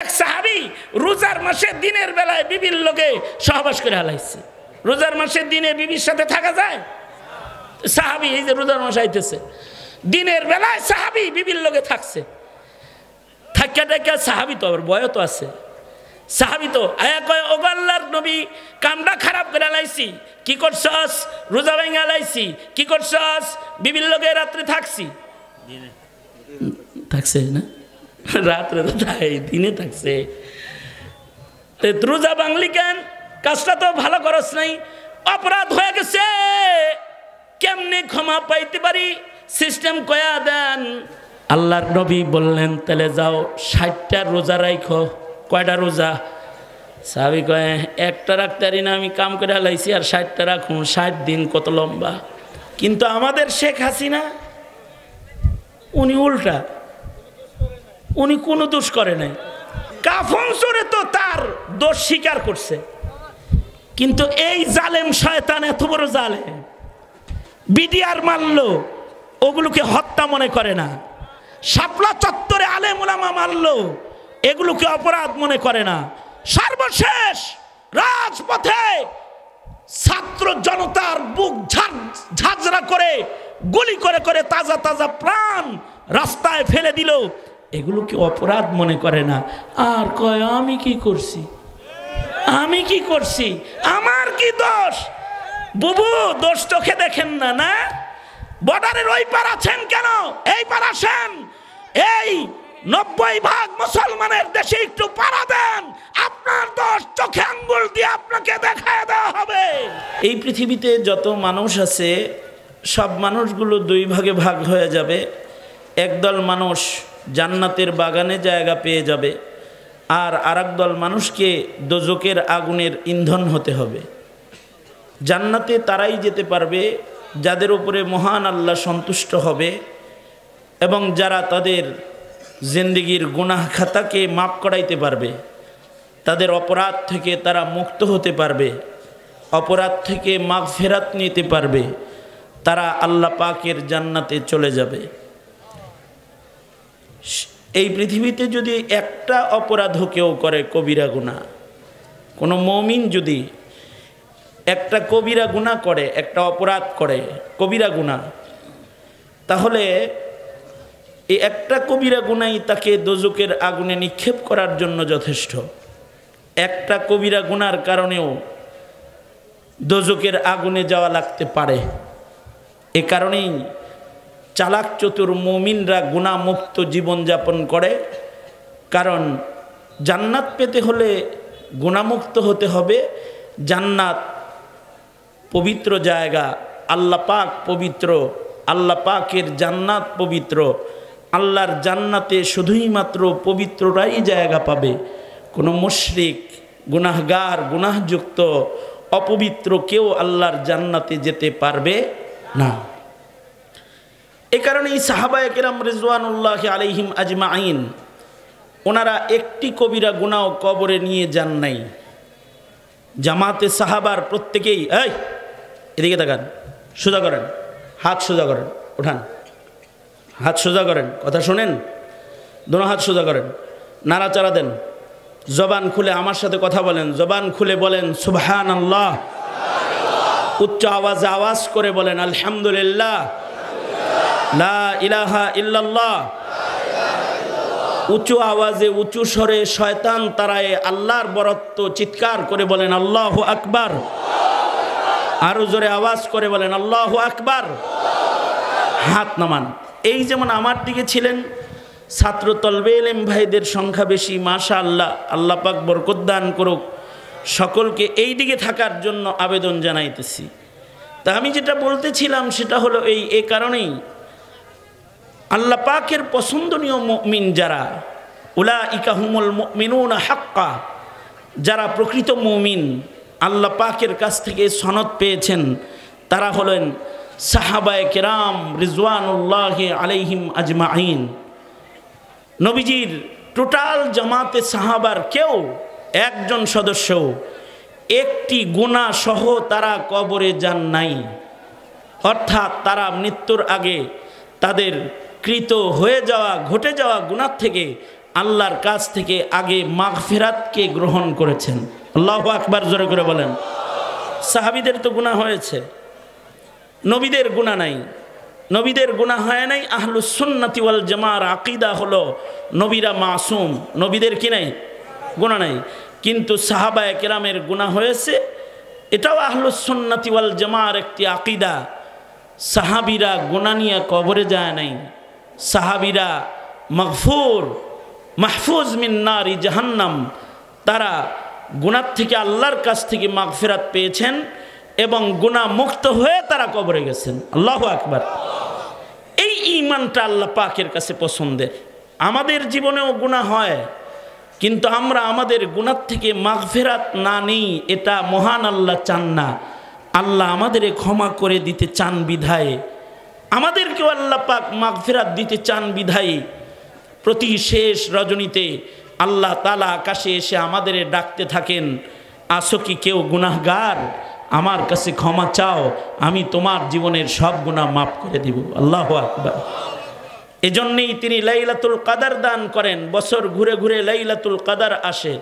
এক সাহাবী রোজার মাসে দিনের বেলায় বিবির লগে সহবাস করে হালাইছে। রোজার মাসে দিনে বিবির সাথে থাকা যায়? সাহাবী এই যে রোজার মাস আইতেছে, দিনের বেলায় সাহাবী বিবির লগে থাকছে। থাকা টাকা সাহাবী তো আবার বয়স তো আছে। সাহাবী তো আয়া কয়, ও আল্লাহর নবী, কামটা খারাপ করে হালাইছি। কি করছস? রোজা ভাঙা হালাইছি। কি করছস? বিবির লগে রাত্রে থাকছি। থাকছে না, রাত্রে তো তাই, দিনে থাকছে। রোজা বাংলি কেন? কাজটা তো ভালো করস নাই, অপরাধ হয়ে গেছে, কেমনে ক্ষমা পাইতে পারি? সিস্টেম কয়া দেন। আল্লাহর নবী বললেন, তাহলে যাও 60টা রোজা রাখো। কয়টা রোজা? সাহাবী কয়, একটা রাখতারি না, আমি কাম করে হালাইছি, আর 60টা রাখুন। 60 দিন কত লম্বা। কিন্তু আমাদের শেখ হাসিনা উনি উল্টা, উনি কোনো দোষ করে নাই। কাফন চোরে তো তার দোষ স্বীকার করছে। কিন্তু এই জালেম শয়তান এত বড় জালেম, বিডিআর মারল, ওগুলোকে হত্যা মনে করে না। শাপলা চত্বরে আলেম ওলামা মারল, এগুলোকে অপরাধ মনে করে না। সর্বশেষ রাজপথে ছাত্র জনতার বুক ঝাঁঝরা করে গুলি করে করে তাজা তাজা প্রাণ রাস্তায় ফেলে দিল, এগুলোকে অপরাধ মনে করে না। আর কয়, আমি কি করছি? আমি কি করছি? আমার কি দোষ? বুবু, দোষ চোখে দেখেন না? না, বর্ডারের ওই পার আছেন কেন? এই পার আসেন। এই 90% মুসলমানের দেশে একটু পাড়া দেন, আপনার দোষ চোখে আঙ্গুল দিয়ে আপনাকে দেখায় দেওয়া হবে। এই পৃথিবীতে যত মানুষ আছে, সব মানুষগুলো দুই ভাগে ভাগ হয়ে যাবে। একদল মানুষ জান্নাতের বাগানে জায়গা পেয়ে যাবে, আর আরেক দল মানুষকে দোজকের আগুনের ইন্ধন হতে হবে। জান্নাতে তারাই যেতে পারবে যাদের উপরে মহান আল্লাহ সন্তুষ্ট হবে, এবং যারা তাদের জিন্দেগির গুনাহ খাতাকে মাফ করাইতে পারবে, তাদের অপরাধ থেকে তারা মুক্ত হতে পারবে, অপরাধ থেকে মাগফিরাত নিতে পারবে, তারা আল্লাহ পাকের জান্নাতে চলে যাবে। এই পৃথিবীতে যদি একটা অপরাধ কেউ করে, কবিরা গুনাহ, কোনো মুমিন যদি একটা কবিরা গুনাহ করে, একটা অপরাধ করে কবিরা গুনাহ, তাহলে এই একটা কবিরা গুনাহই তাকে দোজকের আগুনে নিক্ষেপ করার জন্য যথেষ্ট। একটা কবিরা গুনার কারণেও দোজকের আগুনে যাওয়া লাগতে পারে। এ কারণেই চালাক চতুর মুমিনরা গুনাহমুক্ত জীবনযাপন করে। কারণ জান্নাত পেতে হলে গুনাহমুক্ত হতে হবে। জান্নাত পবিত্র জায়গা, আল্লাহ পাক পবিত্র, আল্লাহ পাকের জান্নাত পবিত্র। আল্লাহর জান্নাতে শুধুই মাত্র পবিত্ররাই জায়গা পাবে। কোনো মুশরিক, গুনাহগার, গুনাহযুক্ত, অপবিত্র কেউ আল্লাহর জান্নাতে যেতে পারবে না। এ কারণেই সাহাবায়ে কেরাম রিজওয়ানুল্লাহি আলাইহিম আজমাইন, ওনারা একটি কবিরা গুনাহ কবরে নিয়ে যান নাই। জামাতে সাহাবার প্রত্যেকেই, এই এদিকে তাকান, সোজা করেন, হাত সোজা করেন, ওঠান, হাত সোজা করেন, কথা শোনেন, দোনো হাত সোজা করেন, নাড়াচাড়া দেন, জবান খুলে আমার সাথে কথা বলেন, জবান খুলে বলেন সুবহানাল্লাহ, উচ্চ আওয়াজে আওয়াজ করে বলেন আলহামদুলিল্লাহ, লা ইলাহা ইল্লাল্লাহ। উঁচু আওয়াজে উঁচু স্বরে শয়তান তারায় আল্লাহর বরত্ব চিৎকার করে বলেন আল্লাহু আকবার। আরো জোরে আওয়াজ করে বলেন আল্লাহু আকবার। হাত নামান। এই যেমন আমার দিকে ছিলেন, ছাত্র তলবে ইলম ভাইদের সংখ্যা বেশি, মাশাআল্লাহ, আল্লাহ পাক বরকত দান করুক। সকলকে এই দিকে থাকার জন্য আবেদন জানাইতেছি। তা আমি যেটা বলতেছিলাম সেটা হলো এই কারণেই আল্লাহ পাকের পছন্দনীয় মুমিন যারা, উলাইকা হুমুল মুমিনুনা হাক্কা, যারা প্রকৃত মুমিন, আল্লাহ পাকের কাছ থেকে সনদ পেয়েছেন, তারা হলেন সাহাবায়ে কেরাম রিজওয়ানুল্লাহি আলাইহিম আজমাইন। নবীজির টোটাল জামাতে সাহাবার কেউ একজন সদস্য একটি গুনাহ সহ তারা কবরে যান নাই। অর্থাৎ তারা মৃত্যুর আগে তাদের কৃত হয়ে যাওয়া, ঘটে যাওয়া গুনাহ থেকে আল্লাহর কাছ থেকে আগে মাগফিরাতকে গ্রহণ করেছেন। আল্লাহু আকবার, জোরে করে বলেন। সাহাবীদের তো গুনাহ হয়েছে, নবীদের গুনাহ নাই। নবীদের গুনাহ হয় নাই। আহলুস সুন্নাতি ওয়াল জামার আকীদা হলো নবীরা মাসুম, নবীদের কি নাই, গুনাহ নাই। কিন্তু সাহাবায়ে কেরামের গুনাহ হয়েছে, এটাও আহলুস সুন্নাতি ওয়াল জামার একটি আকীদা। সাহাবীরা গুনাহ নিয়ে কবরে যায় নাই। সাহাবীরা মাগফুর মাহফুজ মিন নারি জাহান্নাম, তারা গুনাহ থেকে আল্লাহর কাছ থেকে মাগফিরাত পেয়েছেন এবং গুনাহ মুক্ত হয়ে তারা কবরে গেছেন। আল্লাহু আকবার। এই ঈমানটা আল্লাহ পাকের কাছে পছন্দের। আমাদের জীবনেও গুনাহ হয়, কিন্তু আমরা আমাদের গুনাহ থেকে মাগফিরাত না নিই, এটা মহান আল্লাহ চান না। আল্লাহ আমাদের ক্ষমা করে দিতে চান বিধায়, আমাদেরকেও আল্লাহ পাক মাগফিরাত দিতে চান বিধায় প্রতি শেষ রজনীতে আল্লাহ তাআলা আকাশে এসে আমাদের ডাকতে থাকেন, আসো কি কেউ গুনাহগার, আমার কাছে ক্ষমা চাও, আমি তোমার জীবনের সব গুনাহ মাফ করে দিব। আল্লাহু আকবার। এজন্যই তিনি লাইলাতুল কদর দান করেন। বছর ঘুরে ঘুরে লাইলাতুল কদর আসে,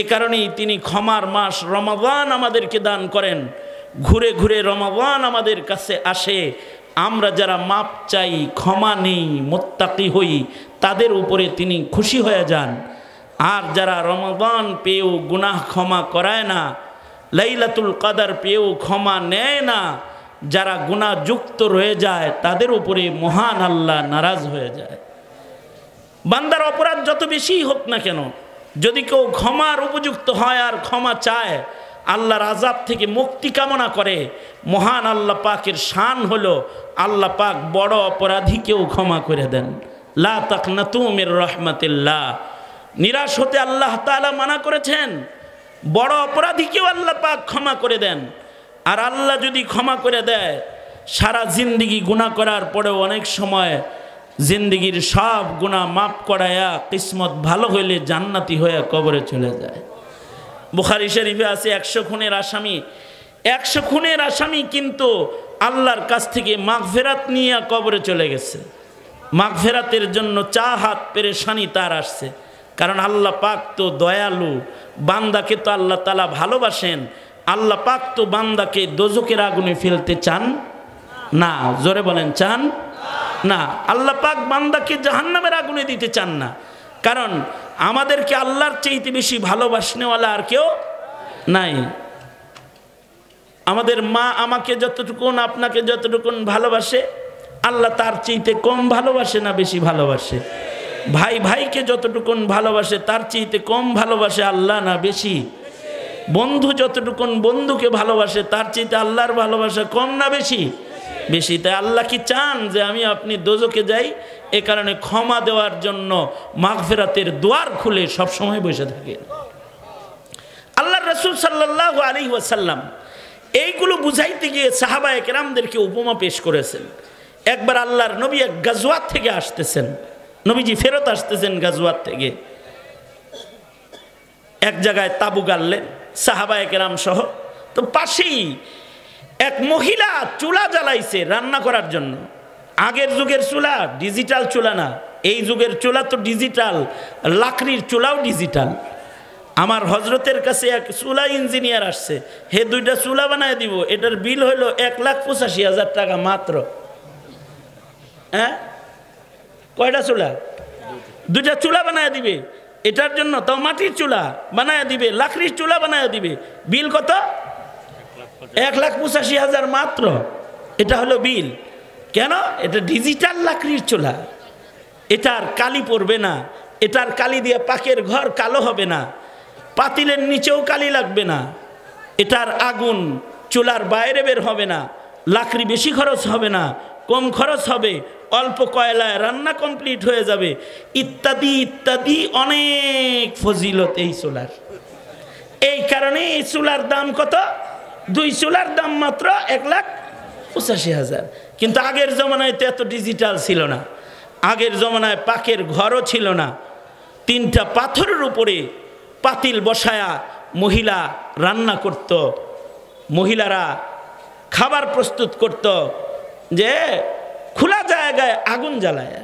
এ কারণেই তিনি ক্ষমার মাস রমাদান আমাদেরকে দান করেন। ঘুরে ঘুরে রমাদান আমাদের কাছে আসে। আমরা যারা মাপ চাই, ক্ষমা নেই, মুত্তাকি হই, তাদের উপরে তিনি খুশি হয়ে যান। আর যারা রমাদান পেয়েও গুনাহ ক্ষমা করায় না, লাইলাতুল কদর পেয়েও ক্ষমা নেয় না, যারা গুনাহযুক্ত রয়ে যায়, তাদের উপরে মহান আল্লাহ নারাজ হয়ে যায়। বান্দার অপরাধ যত বেশি হোক না কেন, যদি কেউ ক্ষমার উপযুক্ত হয় আর ক্ষমা চায়, আল্লাহর আযাব থেকে মুক্তি কামনা করে, মহান আল্লাহ পাকের শান হলো আল্লাহ পাক বড় অপরাধীকেও ক্ষমা করে দেন। লা তাকনাতু মির রাহমাতিল্লাহ, নিরাশ হতে আল্লাহ তাআলা মানা করেছেন। বড় অপরাধীকেও আল্লাহ পাক ক্ষমা করে দেন। আর আল্লাহ যদি ক্ষমা করে দেয়, সারা জিন্দিগি গুনাহ করার পরেও অনেক সময় জিন্দিগির সব গুনাহ মাফ করায়া কিসমত ভালো হইলে জান্নাতি হয়ে কবরে চলে যায়। বুখারী শরীফে আছে 100 খুনের আসামি, 100 খুনের আসামি কিন্তু আল্লাহর কাছ থেকে মাগফিরাত নিয়ে কবরে চলে গেছে। মাগফিরাতের জন্য চাহাত পেরেশানি তার আসছে, কারণ আল্লাহ পাক তো দয়ালু, বান্দাকে তো আল্লাহ তাআলা ভালোবাসেন। আল্লাহ পাক তো বান্দাকে দোজখের আগুনে ফেলতে চান না। জোরে বলেন, চান না। আল্লাহ পাক বান্দাকে জাহান্নামের আগুনে দিতে চান না, কারণ আমাদেরকে আল্লাহর চাইতে বেশি ভালোবাসনেওয়ালা আর কেউ নাই। আমাদের মা আমাকে যতটুকুন, আপনাকে যতটুকুন ভালোবাসে, আল্লাহ তার চাইতে কম ভালোবাসে না বেশি ভালোবাসে? ভাই ভাইকে যতটুকুন ভালোবাসে, তার চাইতে কম ভালোবাসে আল্লাহ না বেশি? বন্ধু যতটুকুন বন্ধুকে ভালোবাসে, তার চাইতে আল্লাহর ভালোবাসা কম না বেশি? বেশি। তাই আল্লাহ কি চান যে আমি আপনি দোজখে যাই? এ কারণে ক্ষমা দেওয়ার জন্য মাগফিরাতের দুয়ার খুলে সবসময় বসে থাকে। আল্লাহর রাসূল সাল্লাল্লাহু আলাইহি ওয়াসাল্লাম এইগুলো বুঝাইতে গিয়ে সাহাবায়ে কেরামদেরকে উপমা পেশ করেছেন। একবার আল্লাহর নবী এক গাজওয়াত থেকে আসতেছেন, নবীজি ফেরত আসতেছেন গাজওয়াত থেকে। এক জায়গায় তাবু গাড়লেন সাহাবায়ে কেরাম সহ। তো পাশেই এক মহিলা চুলা জ্বালাইছে রান্না করার জন্য। আগের যুগের চুলা ডিজিটাল চুলা না, এই যুগের চুলা তো ডিজিটাল, লাকড়ির চুলাও ডিজিটাল। আমার হজরতের কাছে এক চুলা ইঞ্জিনিয়ার আসছে, হে 2টা চুলা বানায় দিব, এটার বিল হইল 1,85,000 টাকা মাত্র। হ্যাঁ, কয়টা চুলা? 2টা চুলা বানায় দিবে এটার জন্য, তাও মাটির চুলা বানায় দিবে, লাকড়ির চুলা বানায় দিবে। বিল কত? 1,85,000 মাত্র। এটা হলো বিল। কেন? এটা ডিজিটাল লাকড়ির চুলা, এটার কালি পড়বে না, এটার কালি দিয়ে পাকের ঘর কালো হবে না, পাতিলের নিচেও কালি লাগবে না, এটার আগুন চুলার বাইরে বের হবে না, লাকড়ি বেশি খরচ হবে না, কম খরচ হবে, অল্প কয়লায় রান্না কমপ্লিট হয়ে যাবে, ইত্যাদি ইত্যাদি অনেক ফজিলত এই চুলার। এই কারণে এই চুলার দাম কত? 2 চুলার দাম মাত্র 1,85,000। কিন্তু আগের জমানায় তো এত ডিজিটাল ছিল না, আগের জমানায় পাকের ঘরও ছিল না। 3টা পাথরের উপরে পাতিল বসায়া মহিলা রান্না করত, মহিলারা খাবার প্রস্তুত করত, যে খোলা জায়গায় আগুন জ্বালায়।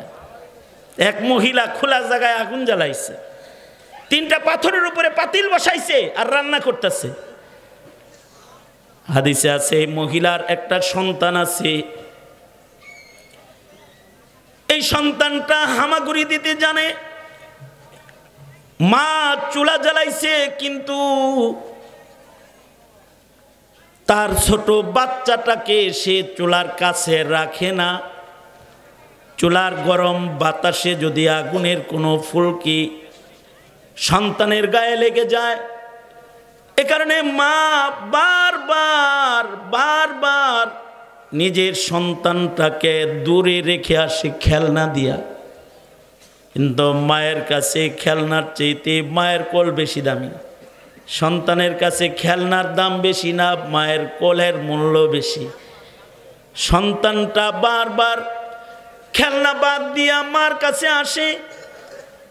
এক মহিলা খোলা জায়গায় আগুন জ্বালাইছে, 3টা পাথরের উপরে পাতিল বসাইছে আর রান্না করতেছে। হাদিসে আছে মহিলার একটা সন্তান আছে, এই সন্তানটা হামাগুড়ি দিতে জানে। মা চুলা জ্বালাইছে কিন্তু তার ছোট বাচ্চাটাকে সে চুলার কাছে রাখে না। চুলার গরম বাতাসে যদি আগুনের কোনো ফুলকি সন্তানের গায়ে লেগে যায়, এ কারণে মা বারবার নিজের সন্তানটাকে দূরে রেখে আসে খেলনা দিয়া। কিন্তু মায়ের কাছে খেলনার চাইতে মায়ের কোল বেশি দামি। সন্তানের কাছে খেলনার দাম বেশি না, মায়ের কোলের মূল্য বেশি। সন্তানটা বারবার খেলনা বাদ দিয়া মার কাছে আসে,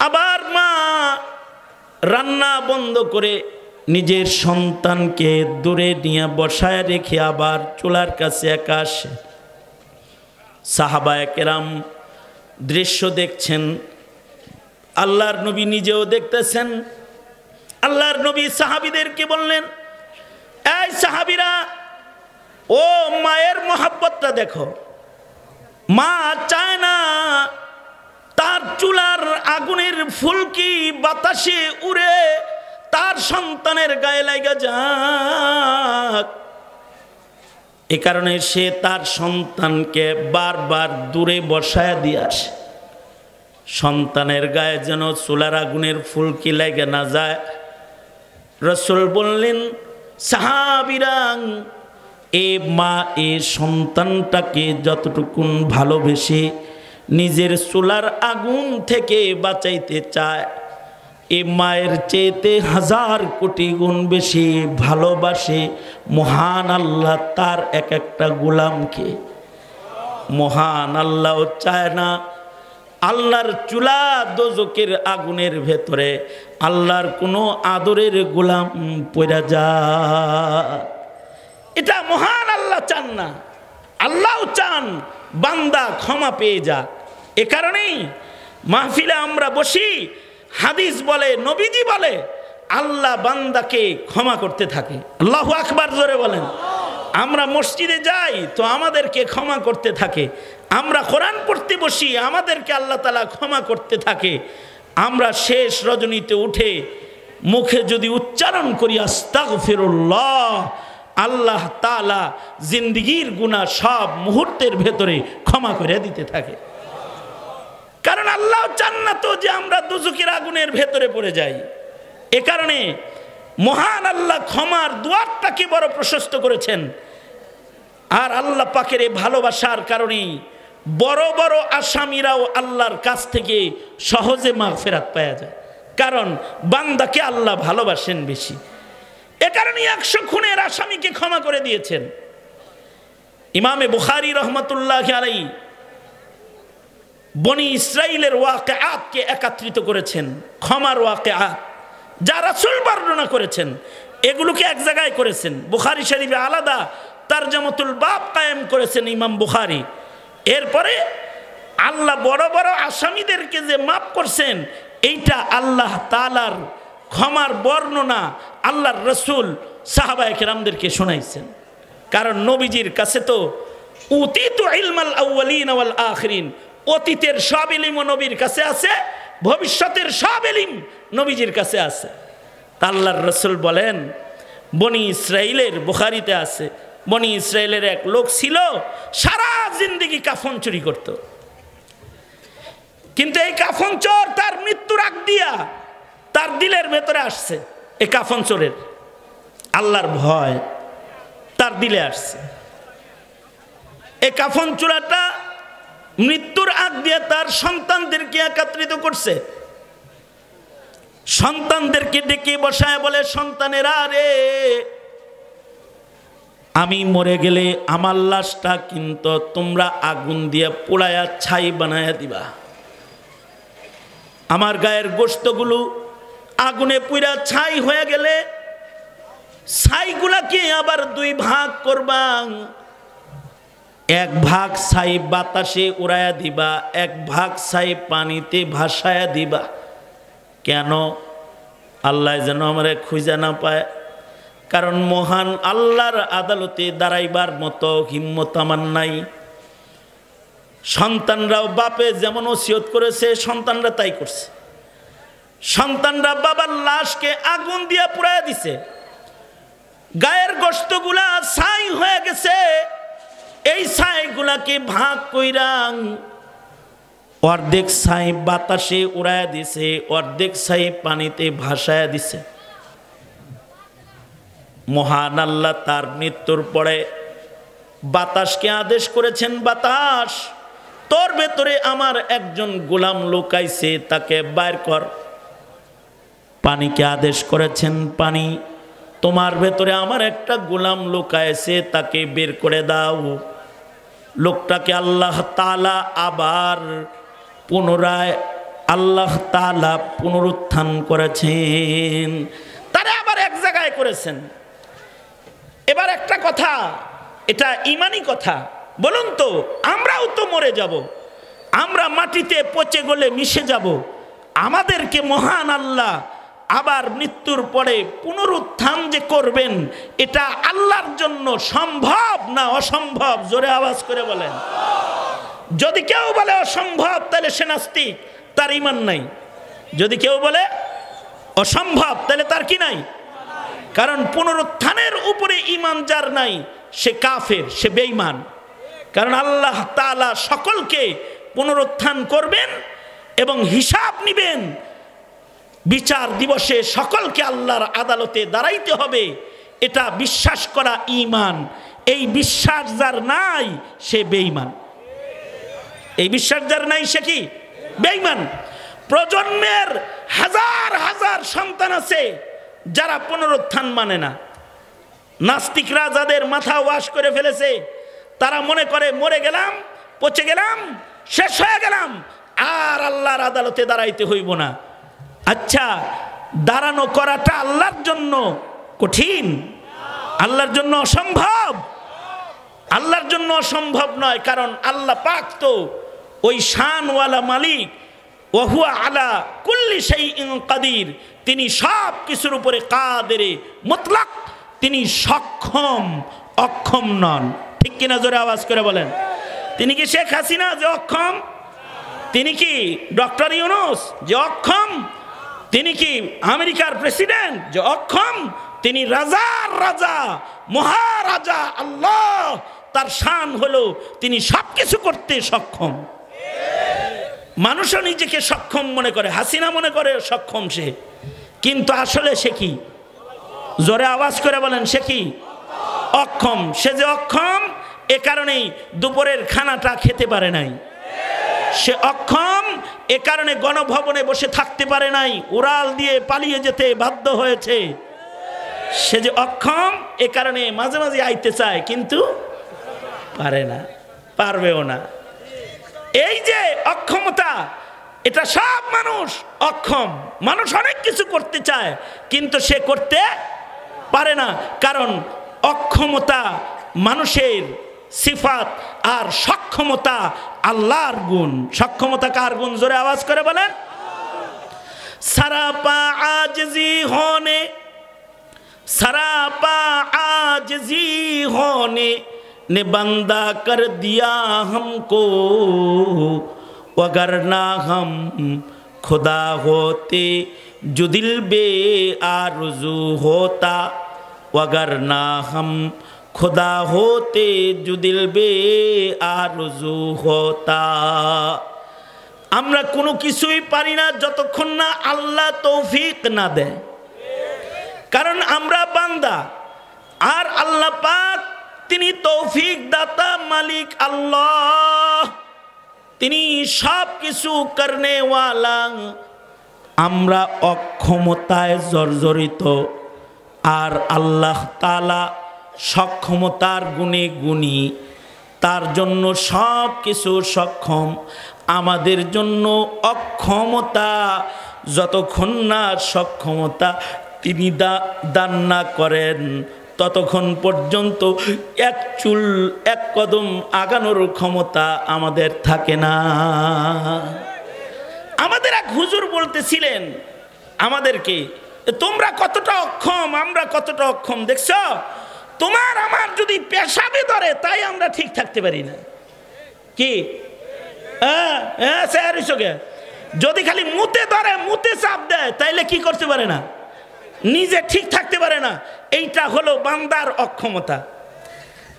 আবার মা রান্না বন্ধ করে নিজের সন্তানকে দূরে নিয়ে বসায় রেখে আবার চুলার কাছে একা আসে। সাহাবায়ে কেরাম দৃশ্য দেখছেন, আল্লাহর নবী নিজেও দেখতেছেন। আল্লাহর নবী সাহাবীদেরকে বললেন, এই সাহাবীরা, ও মায়ের মহব্বতটা দেখো। মা চায় না তার চুলার আগুনের ফুলকি বাতাসে উড়ে তার সন্তানের গায়ে লাগা যাক, এ কারণে সে তার সন্তানকে বারবার দূরে বসায় দিয়ে আসে, সন্তানের গায়ে যেন চুলার আগুনের ফুলকি লেগে না যায়। রাসূল বললেন, সাহাবীরা, এ মা এ সন্তানটাকে যতটুকুন ভালোবেসে নিজের চুলার আগুন থেকে বাঁচাইতে চায়, এ মায়ের চেয়েতে 1000 কোটি গুণ বেশি ভালোবাসে মহান আল্লাহ তার এক একটা গোলামকে। মহান আল্লাহ চায় না আল্লাহর চুলা দোজকের আগুনের ভেতরে আল্লাহর কোনো আদরের গোলাম পড়া যায়। এটা মহান আল্লাহ চান না। আল্লাহও চান বান্দা ক্ষমা পেয়ে যাক। এ কারণেই মাহফিলে আমরা বসি, হাদিস বলে, নবীজি বলে, আল্লাহ বান্দাকে ক্ষমা করতে থাকে। আল্লাহু আকবার জোরে বলেন। আমরা মসজিদে যাই তো আমাদেরকে ক্ষমা করতে থাকে। আমরা কোরআন পড়তে বসি, আমাদেরকে আল্লাহ তাআলা ক্ষমা করতে থাকে। আমরা শেষ রজনীতে উঠে মুখে যদি উচ্চারণ করি আস্তাগফিরুল্লাহ, আল্লাহ তাআলা জিন্দেগীর গুনাহ সব মুহূর্তের ভেতরে ক্ষমা করে দিতে থাকে। কারণ আল্লাহ চান না তো যে আমরা দুজকের আগুনের ভেতরে পড়ে যাই। এ কারণে মহান আল্লাহ ক্ষমার দুয়ারটাকে বড় প্রশস্ত করেছেন। আর আল্লাহ পাকের এই ভালোবাসার কারণেই বড় বড় আসামিরাও আল্লাহর কাছ থেকে সহজে মাগফিরাত পাওয়া যায়, কারণ বান্দাকে আল্লাহ ভালোবাসেন বেশি। এ কারণে 100 খুনের আসামিকে ক্ষমা করে দিয়েছেন। ইমামে বুখারী রহমতুল্লাহ আলাইহি বনি ইসরাইলের ওয়াকিআতকে একত্রিত করেছেন, ক্ষমার ওয়াকিআত যা রাসূল বর্ণনা করেছেন এগুলোকে এক জায়গায় করেছেন। বুখারী শরীফে আলাদা তারজামাতুল বাব কায়েম করেছেন ইমাম বুখারী। এরপরে আল্লাহ বড় বড় আসামিদেরকে যে মাফ করছেন, এইটা আল্লাহ তাআলার ক্ষমার বর্ণনা আল্লাহর রাসূল সাহাবায়ে কেরামদেরকে শোনাইছেন। কারণ নবীজির কাছে তো উতিতু ইলমাল আউয়ালিন ওয়াল আখিরিন, অতীতের সব ইলম নবীর কাছে আছে, ভবিষ্যতের সব ইলম নবীজির কাছে আছে। আল্লাহর রাসূল বলেন, বনি ইসরাইলের, বুখারীতে আছে, বনি ইসরাইলের এক লোক ছিল সারা জিন্দেগি কাফন চুরি করত। কিন্তু এই কাফন চোর তার মৃত্যুর আগ দিয়া তার দিলের ভেতরে আসছে, এই কাফন চোরের আল্লাহর ভয় তার দিলে আসছে। এই কাফন চোরাটা মৃত্যুর আগ দিয়ে তার সন্তানদেরকে একত্রিত করছে। সন্তানদেরকে ডেকে বসায় বলে, সন্তানেরা রে, আমি মরে গেলে আমার লাশটা কিন্তু তোমরা আগুন দিয়ে পোড়ায়া ছাই বানায়া দিবা। আমার গায়ের গোশতগুলো আগুনে পুড়া ছাই হয়ে গেলে ছাইগুলাকে আবার 2 ভাগ করবা। এক ভাগ ছাই বাতাসে উড়াইয়া দিবা, এক ভাগ ছাই পানিতে ভাসায়া দিবা। কেন? আল্লাহ যেন আমরা খুঁজে না পায়। কারণ মহান আল্লাহর আদালতে দাঁড়াইবার মতো হিম্মত আমার নাই। সন্তানরাও বাপে যেমন ওসিয়ত করেছে সন্তানরা তাই করছে। সন্তানরা বাবার লাশকে আগুন দিয়া পুড়াইয়া দিছে, গায়ের গোশতগুলা ছাই হয়ে গেছে। এই ছাইগুলাকে ভাগ কইরা অর্ধেক ছাই বাতাসে উড়াইয়া দিছে, অর্ধেক ছাই পানিতে ভাসায়া দিছে। মহান আল্লাহ তার মৃত্যুর পরে বাতাসকে আদেশ করেছেন, বাতাস তোর ভেতরে আমার একজন গোলাম লুকাইছে, তাকে বাইর কর। পানিকে আদেশ করেছেন, পানি তোমার ভেতরে আমার একটা গোলাম লুকাইছে, তাকে বের করে দাও। লোকটাকে আল্লাহ তাআলা আবার পুনরায় আল্লাহ তাআলা পুনরুত্থান করেছেন, তারা আবার এক জায়গায় করেছেন। এবার একটা কথা, এটা ঈমানি কথা, বলুন তো আমরাও তো মরে যাব, আমরা মাটিতে পচে গলে মিশে যাব, আমাদেরকে মহান আল্লাহ আবার মৃত্যুর পরে পুনরুত্থান যে করবেন, এটা আল্লাহর জন্য সম্ভব না অসম্ভব? জোরে আওয়াজ করে বলেন। যদি কেউ বলে অসম্ভব তাহলে সে নাস্তিক, তার ঈমান নাই। যদি কেউ বলে অসম্ভব তাহলে তার কি নাই? কারণ পুনরুত্থানের উপরে ঈমান যার নাই সে কাফের, সে বেঈমান। কারণ আল্লাহ তাআলা সকলকে পুনরুত্থান করবেন এবং হিসাব নিবেন। বিচার দিবসে সকলকে আল্লাহর আদালতে দাঁড়াইতে হবে, এটা বিশ্বাস করা ঈমান। এই বিশ্বাস যার নাই সে বেঈমান। এই বিশ্বাস যার নাই সে কি? বেঈমান। প্রজন্মের হাজার হাজার সন্তান আছে যারা পুনরুত্থান মানে না। নাস্তিকরা যাদের মাথা ওয়াশ করে ফেলেছে, তারা মনে করে মরে গেলাম, পচে গেলাম, শেষ হয়ে গেলাম, আর আল্লাহর আদালতে দাঁড়াইতে হইব না। আচ্ছা, দাঁড়ানো করাটা আল্লাহর জন্য কঠিন? আল্লাহর জন্য অসম্ভব? আল্লাহর জন্য অসম্ভব নয়, কারণ আল্লাহ পাক তো ওই শানওয়ালা মালিক, ওয়া হুয়া আলা কুল্লি শাইইন কাদির। তিনি সব কিছুর উপরে কাদেরে মুতলাক, তিনি সক্ষম, অক্ষম নন। ঠিক কিনা? জোরে আওয়াজ করে বলেন। তিনি কি শেখ হাসিনা যে অক্ষম? তিনি কি ডক্টর ইউনূস যে অক্ষম? তিনি কি আমেরিকার প্রেসিডেন্ট যে অক্ষম? তিনি রাজার রাজা, মহারাজা আল্লাহ। তার শান হলো তিনি সবকিছু করতে সক্ষম। মানুষও নিজেকে সক্ষম মনে করে, হাসিনা মনে করে সক্ষম সে, কিন্তু আসলে সে কি? জোরে আওয়াজ করে বলেন, সে কি? অক্ষম। সে যে অক্ষম, এ কারণেই দুপুরের খানাটা খেতে পারে নাই। সে অক্ষম, এ কারণে গণভবনে বসে থাকতে পারে নাই, উড়াল দিয়ে পালিয়ে যেতে বাধ্য হয়েছে। সে যে অক্ষম, এ কারণে মাঝে মাঝে আইতে চায় কিন্তু পারে না, পারবেও না। এই যে অক্ষমতা, এটা সব মানুষ অক্ষম। মানুষ অনেক কিছু করতে চায় কিন্তু সে করতে পারে না, কারণ অক্ষমতা মানুষের সিফাত আর সক্ষমতা আল্লাহর গুণ। সক্ষমতা কার গুণ? জোরে আওয়াজ করে বলেন। सरापा आजिज़ी होने ने बंदा कर दिया हमको, वगरना हम खुदा होते जो दिल बे आरज़ू होता, वगरना हम खुदा होते जो दिल बे आरज़ू होता। আমরা কোনো কিছুই পারি না যতক্ষণ না আল্লাহ তৌফিক না দেয়, কারণ আমরা বান্দা আর আল্লাহ পাক তিনি তৌফিক দাতা মালিক আল্লাহ, তিনি সব কিছু করনে ওয়ালা। আমরা অক্ষমতায় জর্জরিত আর আল্লাহ তাআলা সক্ষমতার গুণে গুণী, তার জন্য সব কিছু সক্ষম। আমাদের জন্য অক্ষমতা, যতক্ষণ না সক্ষমতা তিনি দান না করেন ততক্ষণ পর্যন্ত এক চুল এক কদম আগানোর ক্ষমতা আমাদের থাকে না। আমাদের এক হুজুর বলতেছিলেন আমাদেরকে, তোমরা কতটা অক্ষম, আমরা কতটা অক্ষম দেখছ, তোমার আমার যদি পেশাবে ধরে তাই আমরা ঠিক থাকতে পারি না। কি যদি খালি মুতে ধরে, মুতে চাপ দেয়, তাইলে কি করতে পারে না, নিজে ঠিক থাকতে পারে না। এইটা হলো বান্দার অক্ষমতা।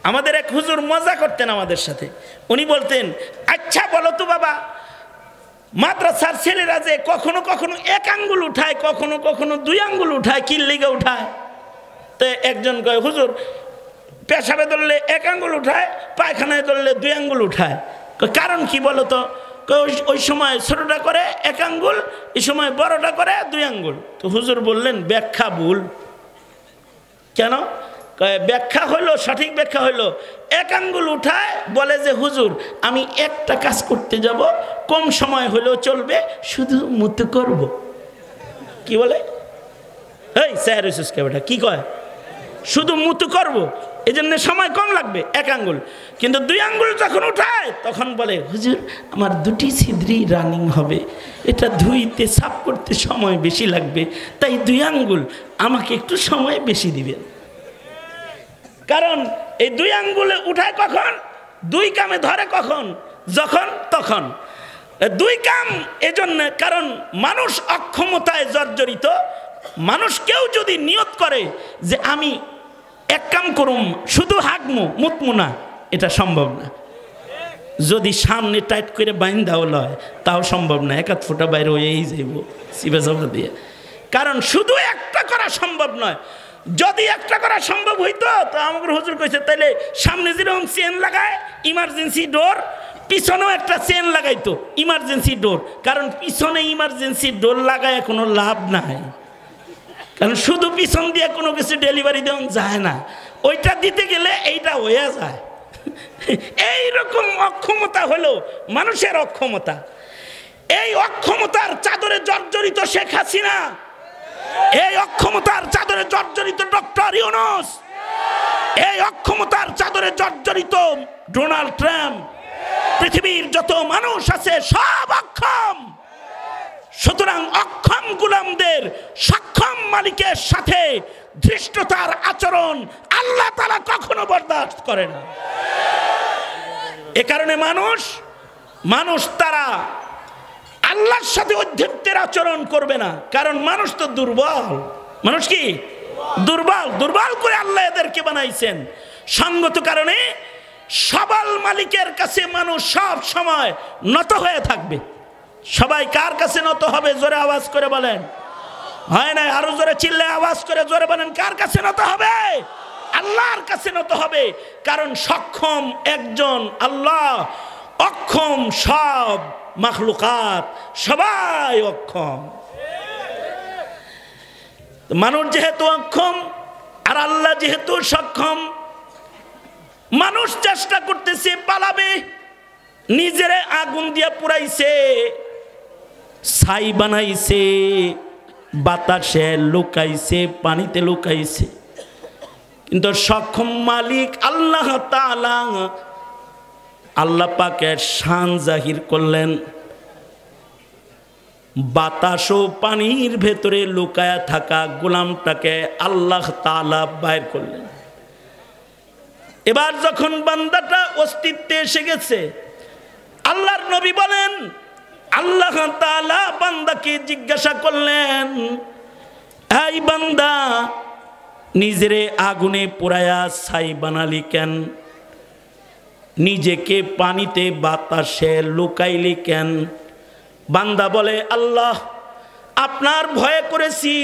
আমাদের এক হুজুর মজা করতেন আমাদের সাথে। উনি বলতেন, আচ্ছা বলো তো বাবা, মাদ্রাসার ছেলেরা যে কখনো কখনো এক আঙ্গুল উঠায়, কখনো কখনো দুই আঙ্গুল উঠায়, কি লিগে উঠায়? তো একজন কয়, হুজুর পেশাবে ধরলে এক আঙ্গুল উঠায়, পায়খানায় ধরলে দুই আঙ্গুল উঠায়, কারণ কি বলো তো? ওই সময় ছোটটা করে এক আঙ্গুল, এই সময় বড়টা করে দুই আঙ্গুল। তো হুজুর বললেন, ব্যাখ্যা ভুল। কেন? ব্যাখ্যা হইলো, সঠিক ব্যাখ্যা হইলো, এক আঙ্গুল উঠায় বলে যে হুজুর আমি একটা কাজ করতে যাব, কম সময় হলেও চলবে, শুধু মুতে করব। কি বলে? এই স্যার বেটা কি কয়? শুধু মুতু করব, এই জন্য সময় কম লাগবে, এক আঙ্গুল। কিন্তু দুই আঙ্গুল যখন উঠায় তখন বলে, হুজুর আমার দুটি ছিদ্রি রানিং হবে, এটা ধুইতে সাফ করতে সময় বেশি লাগবে, তাই দুই আঙ্গুল, আমাকে একটু সময় বেশি দিবেন। কারণ এই দুই আঙ্গুলে উঠায় কখন? দুই কামে ধরে কখন? যখন তখন। দুই কাম এজন্য, কারণ মানুষ অক্ষমতায় জর্জরিত। মানুষ কেউ যদি নিয়ত করে যে আমি এক কাম করুম, শুধু হাগমু মুতমু না, এটা সম্ভব না। যদি সামনে টাইট করে বাইন্ধাও লয় তাও সম্ভব না, এক হাত ফোঁটা বাইরে হয়েই যাইব সিবে চাপা দিয়ে। কারণ শুধু একটা করা সম্ভব নয়। যদি একটা করা সম্ভব হইতো তো আমাকে হুজুর কইছে, তাইলে সামনে যেরকম চেন লাগায় ইমার্জেন্সি ডোর, পিছনেও একটা চেন লাগাইতো ইমার্জেন্সি ডোর। কারণ পিছনে ইমার্জেন্সি ডোর লাগায় কোনো লাভ নাই, কারণ শুধু পিছন দিয়ে কোনো কিছু ডেলিভারি দেওয়া যায় না, ওইটা দিতে গেলে এইটা হয়ে যায়। এইরকম অক্ষমতা হলো মানুষের অক্ষমতা। এই অক্ষমতার চাদরে জর্জরিত শেখ হাসিনা, এই অক্ষমতার চাদরে জর্জরিত ডক্টর ইউনূস, এই অক্ষমতার চাদরে জর্জরিত ডোনাল্ড ট্রাম্প। পৃথিবীর যত মানুষ আছে সব অক্ষম। সুতরাং অক্ষম গোলামদের সক্ষম মালিকের সাথে ধৃষ্টতার আচরণ আল্লাহ তাআলা কখনো বরদাস্ত করে না। এ কারণে মানুষ তারা আল্লাহর সাথে অধ্যত্বের আচরণ করবে না, কারণ মানুষ তো দুর্বল। মানুষ কি দুর্বল? দুর্বল করে আল্লাহ এদেরকে বানাইছেন। সঙ্গত কারণে সবল মালিকের কাছে মানুষ সব সময় নত হয়ে থাকবে। সবাই কার কাছে নত হবে? জোরে আওয়াজ করে বলেন। হয় না? আরো জোরে চিল্লে আওয়াজ করে জোরে বলেন, কার কাছে নত হবে? আল্লাহর কাছে নত হবে। কারণ সক্ষম একজন আল্লাহ, অক্ষম সব মাখলুকাত, সবাই অক্ষম। মানুষ যেহেতু অক্ষম আর আল্লাহ যেহেতু সক্ষম, মানুষ চেষ্টা করতেছে পালাবে, নিজেরে আগুন দিয়া পুরাইছে, ছাই বানাইছে, বাতাসে লুকাইছে, পানিতে লুকাইছে। কিন্তু সক্ষম মালিক আল্লাহ তাআলা, আল্লাহ পাকের শান জাহির করলেন, বাতাস ও পানির ভেতরে লুকায়া থাকা গোলামটাকে আল্লাহ তাআলা বাইর করলেন। এবার যখন বান্দাটা অস্তিত্বে এসে গেছে, আল্লাহর নবী বলেন, আল্লাহ তাআলা বান্দাকে জিজ্ঞাসা করলেন, এই বান্দা, নিজেরে আগুনে পোড়ায়া ছাই বানালি কেন? নিজেকে পানিতে বাতাসে লুকাইলি কেন? বান্দা বলে, আল্লাহ আপনার ভয় করেছি,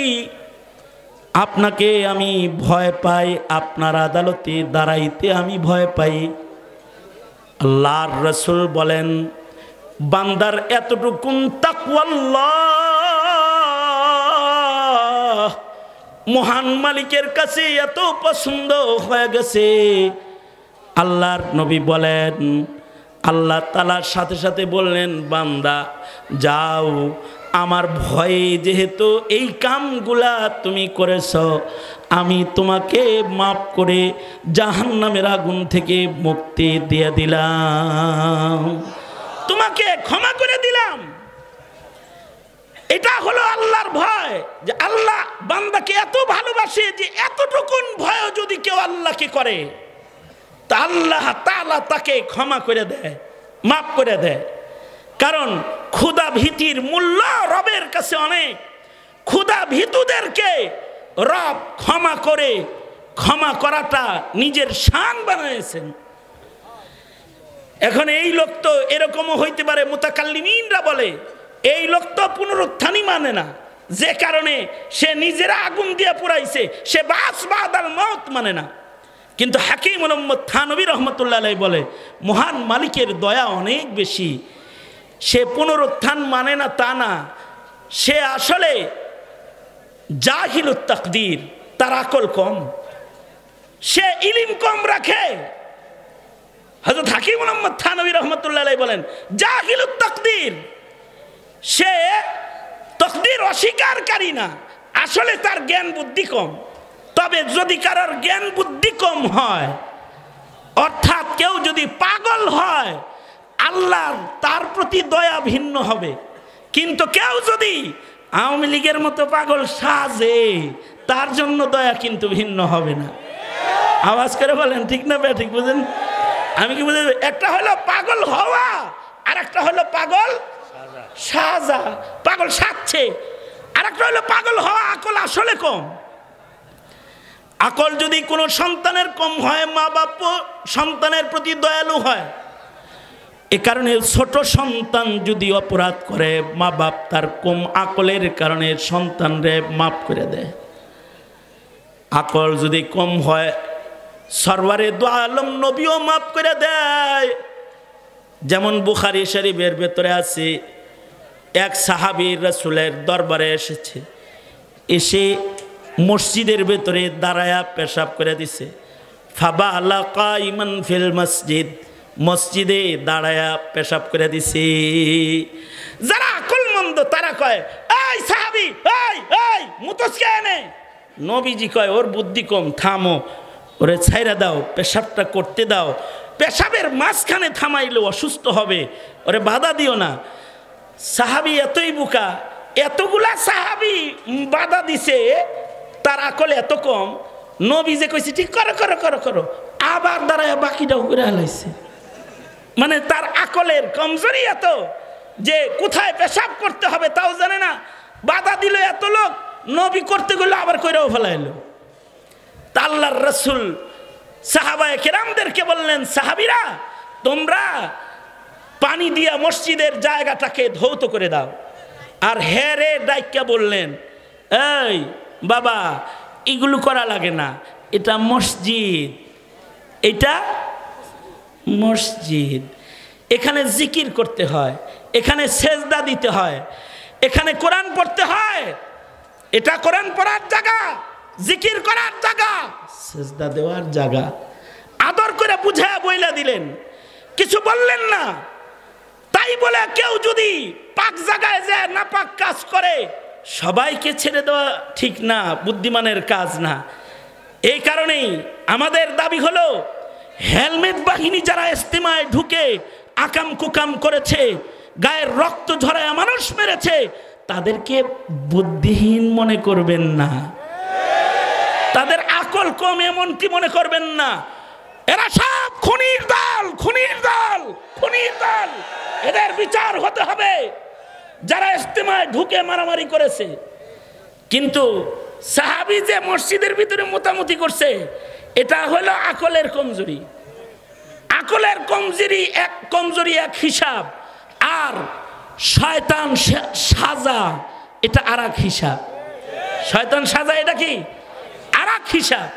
আপনাকে আমি ভয় পাই, আপনার আদালতে দাঁড়াইতে আমি ভয় পাই। আল্লাহর রাসূল বলেন, বান্দার এতটুকুন তাকওয়াল্লাহ মহান মালিকের কাছে এত পছন্দ হয়ে গেছে। আল্লাহর নবী বলেন, আল্লাহ তাআলার সাথে সাথে বললেন, বান্দা যাও আমার ভয়ে যেহেতু এই কামগুলা তুমি করেছ, আমি তোমাকে মাফ করে জাহান্নামের আগুন থেকে মুক্তি দিয়ে দিলাম, তোমাকে ক্ষমা করে দিলাম। এটা হলো আল্লাহর ভয়, যে আল্লাহ বান্দাকে এত ভালোবাসে যে এতটুকুন ভয় যদি কেউ আল্লাহকে করে তা আল্লাহ তাআলা তাকে ক্ষমা করে দেয়, মাফ করে দেয়। কারণ ক্ষুধা ভীতির মূল্য রবের কাছে অনেক। ক্ষুধা ভীতুদেরকে রব ক্ষমা করে, ক্ষমা করাটা নিজের শান বানিয়েছেন। এখন এই লোক তো এরকমও হইতে পারে, মুতাকাল্লিমিনরা বলে এই লোক তো পুনরুত্থানই মানে না, যে কারণে সে নিজেরা আগুন দিয়ে পুরাইছে, সে বাস বাদাল মওত মানে না। কিন্তু হাকিম মুহাম্মদ থানভী রহমতুল্লাহ আলাইহি বলে মহান মালিকের দয়া অনেক বেশি, সে পুনরুত্থান মানে না তা না, সে আসলে জাহিলুত তাকদীর, তার আকল কম, সে ইলম কম রাখে। হযরত হাকিম মুহাম্মদ থানভী রহমতুল্লাহ আলাইহি বলেন জাহিলুত তাকদীর, সে তাকদীর অস্বীকারী না, আসলে তার জ্ঞান বুদ্ধি কম। তবে যদি কারোর জ্ঞান বুদ্ধি কম হয়, অর্থাৎ কেউ যদি পাগল হয়, আল্লাহর তার প্রতি দয়া ভিন্ন হবে। কিন্তু কেউ যদি আওয়ামী লীগের মতো পাগল সাজে, তার জন্য দয়া কিন্তু ভিন্ন হবে না। আওয়াজ করে বলেন ঠিক না বে ঠিক? বুঝেন আমি কি বুঝে? একটা হলো পাগল হওয়া, আর একটা হলো পাগল সাজা, পাগল সাজছে। আর একটা হলো পাগল হওয়া, আকল আসলে কম। আকল যদি কোনো সন্তানের কম হয়, মা বাপ সন্তানের প্রতি দয়ালু হয়। এ কারণে ছোট সন্তান যদি অপরাধ করে, মা বাপ তার কম আকলের কারণে সন্তানরে মাফ করে দেয়। আকল যদি কম হয়, সরওয়ারে দু আলম নবীও মাফ করে দেয়। যেমন বুখারী শরীফের ভেতরে আছে, এক সাহাবী রাসূলের দরবারে এসেছে, এসে মসজিদের ভেতরে দাঁড়ায়া পেশাব করে দিছে। ফাবালা কাইমান ফিল মসজিদ, মসজিদে দাঁড়ায়া পেশাব করে দিছে। যারা আকলমন্দ তারা কয় এই সাহাবী, এই এই মুতসকে এনে। নবীজি কয় ওর বুদ্ধি কম, থামো, ওরে ছাইরা দাও, পেশাবটা করতে দাও। পেশাবের মাঝখানে থামাইলে অসুস্থ হবে, ওরে বাধা দিও না। সাহাবী এতই বোকা, এতগুলা সাহাবী বাধা দিছে, তার আকল এত কম। নবী যে কইছে ঠিক করো করো করো করো, আবার দাঁড়ায় বাকিটাও করে হালাইছে। মানে তার আকলের কমজোরি এত যে কোথায় পেশাব করতে হবে তাও জানে না। বাধা দিল এত লোক, নবী করতে গেলে আবার কইরাও ফেলাইলো। তা আল্লাহর রাসূল সাহাবায়ে কেরামদেরকে বললেন, সাহাবীরা তোমরা পানি দিয়া মসজিদের জায়গাটাকে ধৌত করে দাও। আর হেরে ডাইকা বললেন, এই বাবা এগুলো করা লাগে না, এটা মসজিদ, এটা মসজিদ, এখানে জিকির করতে হয়, এখানে সেজদা দিতে হয়, এখানে কোরআন পড়তে হয়, এটা কোরআন পড়ার জায়গা, জিকির করার জায়গা, সেজদা দেওয়ার জায়গা। আদর করে বুঝায়া বইলা দিলেন, কিছু বললেন না। তাই বলে কেউ যদি পাক জায়গায় যায় না পাক কাজ করে, সবাইকে ছেড়ে দেওয়া ঠিক না, বুদ্ধিমানের কাজ না। এই কারণেই আমাদের দাবি হলো, হেলমেট বাহিনী যারা ইস্তেমায় ঢুকে আকাম কুকাম করেছে, গায়ের রক্ত ঝরায় মানুষ মেরেছে, তাদেরকে বুদ্ধিহীন মনে করবেন না, তাদের আকল কম এমনটি মনে করবেন না। এরা সব খুনির দল, খুনির দল, খুনির দল। এদের বিচার হতে হবে যারা ইস্তেমায় ঢুকে মারামারি করেছে। কিন্তু সাহাবী যে মসজিদের ভিতরে মোতামুতি করছে, এটা হলো আকলের কমজোরি। আকলের কমজোরি এক হিসাব, আর শয়তান সাজা এটা আর এক হিসাব। শয়তান সাজা এটা কি আর এক হিসাব।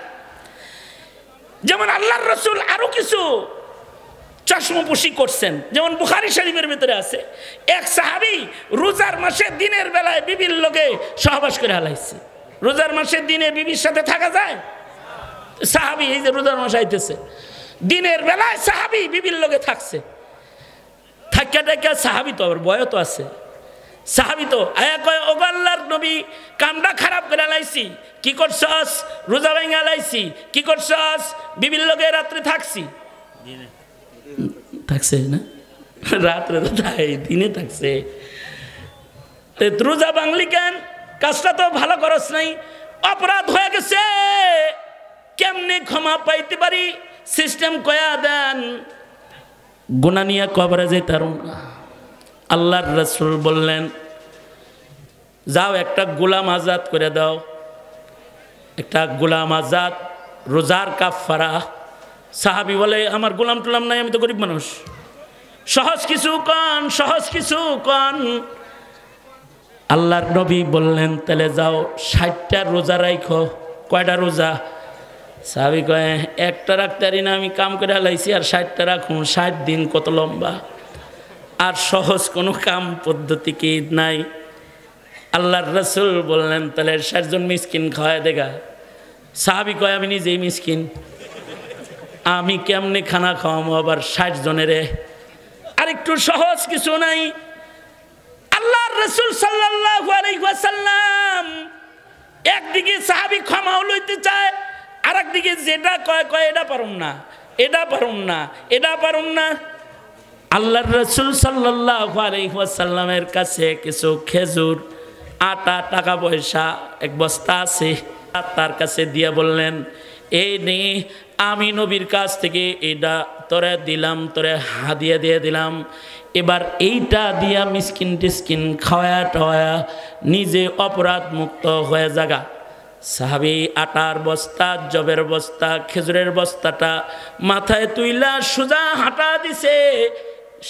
যেমন আল্লাহর রাসূল আরো কিছু চশমপোশি করছেন, যেমন বুখারী শরীফের ভিতরে আছে, এক সাহাবী রোজার মাসে দিনের বেলায় বিবির লগে সহবাস করে হালাইছে। রোজার মাসে দিনে বিবির সাথে থাকা যায়? সাহাবী এই যে রোজার মাস আইতেছে, দিনের বেলায় সাহাবী বিবির লগে থাকছে। থাকা সাহাবী তো আবার বয়স তো আছে, সাহাবী তো আয়া কয় ও আল্লাহর নবী কামটা খারাপ করে লাইছি, কি করছস? রোজা ভাঙা লাইছি, কি করছস? বিবির লগে রাত্রে থাকছি, থাকছে না রাত্রে তো তাই দিনে থাকছে, রোজা ভাঙলি কেন? কাজটা তো ভালো করস নাই, অপরাধ হয়ে গেছে, কেমনে ক্ষমা পাইতে পারি? সিস্টেম কয়া দেন। গুনাহ নিয়ে কবরে যেতাম না। আল্লাহর রাসূল বললেন যাও একটা গোলাম আজাদ করে দাও, একটা গোলাম আজাদ, রোজার কাফারা। সাহাবী বলে আমার গোলাম টোলাম নাই, আমি তো গরিব মানুষ, সহজ কিছু কন, সহজ কিছু কন। আল্লাহর নবী বললেন তাহলে যাও 60টা রোজা রাখো। কয়টা রোজা? সাহাবী কয় একটা রাখতে পারি না, আমি কাম করে লাইছি, আর 60টা রাখুন, 60 দিন কত লম্বা, আর সহজ কোনো কাম পদ্ধতি কি নাই? আল্লাহর রাসূল বললেন তাহলে 60 জন মিসকিন খাওয়ায় দেখা। সাহাবী কয় আমি নিজেই মিসকিন, আমি কেমনে খানা খাওয়াবো আবার 60 জনের? আর একটু সহজ কিছু নাই? আল্লাহর রাসূল সাল্লাল্লাহু আলাইহি ওয়াসাল্লাম একদিকে সাহাবী ক্ষমাও লইতে চায়, আর একদিকে যেটা কয় কয় এটা পারুম না, এটা পারুম না, এটা পারুম না। আল্লাহর রাসূল সাল্লাল্লাহু আলাইহি ওয়াসাল্লামের কাছে কিছু খেজুর, আটা, টাকা পয়সা 1 বস্তা আছে, তার কাছে দিয়ে বললেন এই নে, আমি নবীর কাছ থেকে এটা তোরে দিলাম, তোরে হাদিয়া দিয়ে দিলাম, এবার এইটা দিয়া মিসকিন টিসকিন খাওয়া টাওয়া নিজে অপরাধ মুক্ত হয়ে জাগা। সাহাবী আটার বস্তা, জবের বস্তা, খেজুরের বস্তাটা মাথায় তুইলা সোজা হাঁটা দিছে।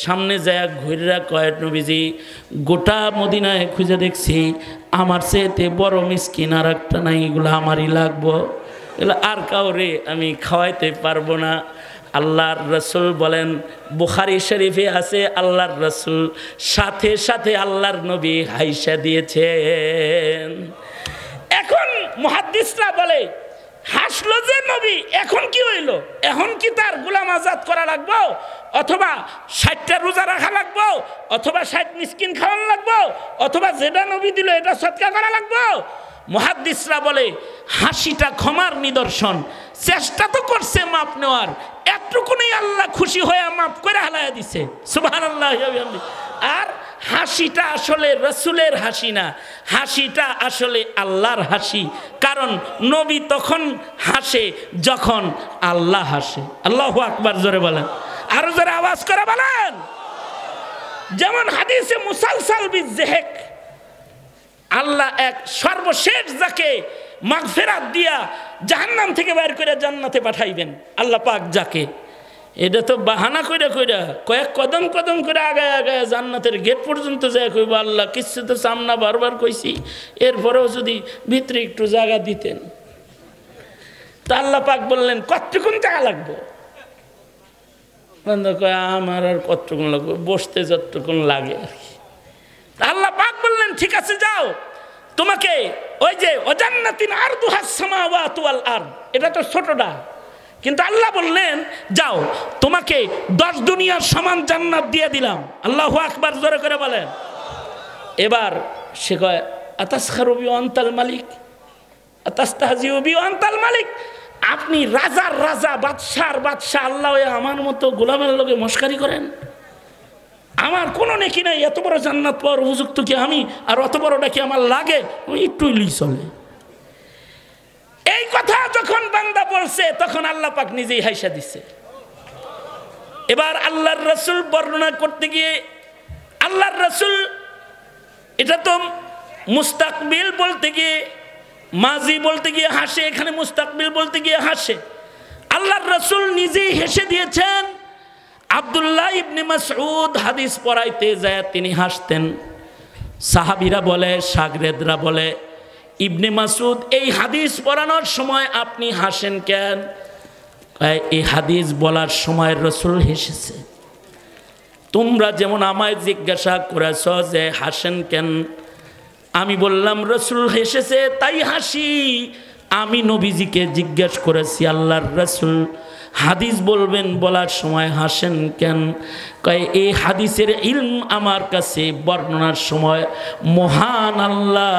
সামনে যায় ঘুরে কয় নবীজি গোটা মদিনায় খুঁজে দেখছি, আমার চেয়েতে বড় মিসকিন আর একটা নাই, এগুলো আমারই লাগবো, এগুলো আর কাউরে আমি খাওয়াইতে পারবো না। আল্লাহর রাসূল বলেন, বুখারী শরীফে আছে, আল্লাহর রাসূল সাথে সাথে আল্লাহর নবী হাইসা দিয়েছেন। এখন মুহাদ্দিসরা বলে হাসলো যে নবী, এখন কি হইল? এখন কি তার গোলাম আজাদ করা লাগবো, অথবা 60টা রোজা রাখা লাগবো, অথবা 60 মিসকিন খাওয়ানো লাগবো, অথবা যেটা নবী দিল এটা সদকা করা লাগবো? মুহাদ্দিসরা বলে হাসিটা ক্ষমার নিদর্শন, চেষ্টা তো করছে মাপ নেওয়ার, এতটুকুনই আল্লাহ খুশি হয়ে মাপ করে হালায়া দিছে, সুবহানাল্লাহ। আর হাসিটা আসলে রাসূলের হাসি না, হাসিটা আসলে আল্লাহর হাসি, কারণ নবী তখন হাসে যখন আল্লাহ হাসে। আল্লাহু আকবার, জোরে বলেন, আরো জোরে আওয়াজ করে বলেন। যেমন হাদিসে মুসালসাল বিজেহেক, আল্লাহ এক সর্বশেষ যাকে মাগফিরাত দিয়া জাহান্নাম থেকে বের করে জান্নাতে পাঠাইবেন, আল্লাহ পাক যাকে, এটা তো বাহানা কইরা কইরা কয়েক কদম কদম করে আগায় আগায় জান্নাতের গেট পর্যন্ত যায় কইব আল্লাহ কিছু তো সামনা বারবার কইছি, এরপরেও যদি ভিতরে একটু জায়গা দিতেন। তা আল্লাহ পাক বললেন কতটুকুন জায়গা লাগবে? কয় আমার আর কতটুকুন লাগবে, বসতে যতটুকুন লাগে আর কি। আল্লাহ পাক বললেন ঠিক আছে যাও, তোমাকে ওই যে অজান্নাতিন আরদুহাস সামাওয়াতু ওয়াল আরদ, এটা তো ছোটটা, কিন্তু আল্লাহ বললেন যাও তোমাকে 10 দুনিয়ার সমান জান্নাত দিয়ে দিলাম। আল্লাহু আকবার, জোরে করে বলেন। এবার সে কয় আতাসখারু বি আনতাল মালিক আতাস্তাহজিউ বি আনতাল মালিক, আপনি রাজার রাজা, বাদশার বাদশাহ, আল্লাহ আমার মতো গোলামের লগে মস্কারি করেন? আমার কোনো নেকি নাই, এত বড় জান্নাত পাওয়ার উপযুক্ত কি আমি? আর অত বড়টা কি আমার লাগে? একটু ইলি চলে। এই কথা যখন বান্দা বলছে তখন আল্লাহ পাক নিজেই হাইসা দিছে। এবার আল্লাহর রাসূল বর্ণনা করতে গিয়ে আল্লাহর রাসূল, এটা তো মুস্তাকবিল বলতে গিয়ে মাজি বলতে গিয়ে হাসে, এখানে মুস্তাকবিল বলতে গিয়ে হাসে। আল্লাহর রাসূল নিজেই হেসে দিয়েছেন। আব্দুল্লাহ ইবনে মাসউদ হাদিস পড়াইতে যায় তিনি হাসতেন। সাহাবীরা বলে, শাগরেদরা বলে, ইবনে মাসউদ এই হাদিস পড়ানোর সময় আপনি হাসেন কেন? এই হাদিস বলার সময় রাসূল হেসেছে। তোমরা যেমন আমায় জিজ্ঞাসা করেছ যে হাসেন কেন, আমি বললাম রাসূল হেসেছে তাই হাসি। আমি নবীজিকে জিজ্ঞেস করেছি, আল্লাহর রাসূল হাদিস বলবেন, বলার সময় হাসেন কেন? কয় এই হাদিসের ইলম আমার কাছে বর্ণনার সময় মহান আল্লাহ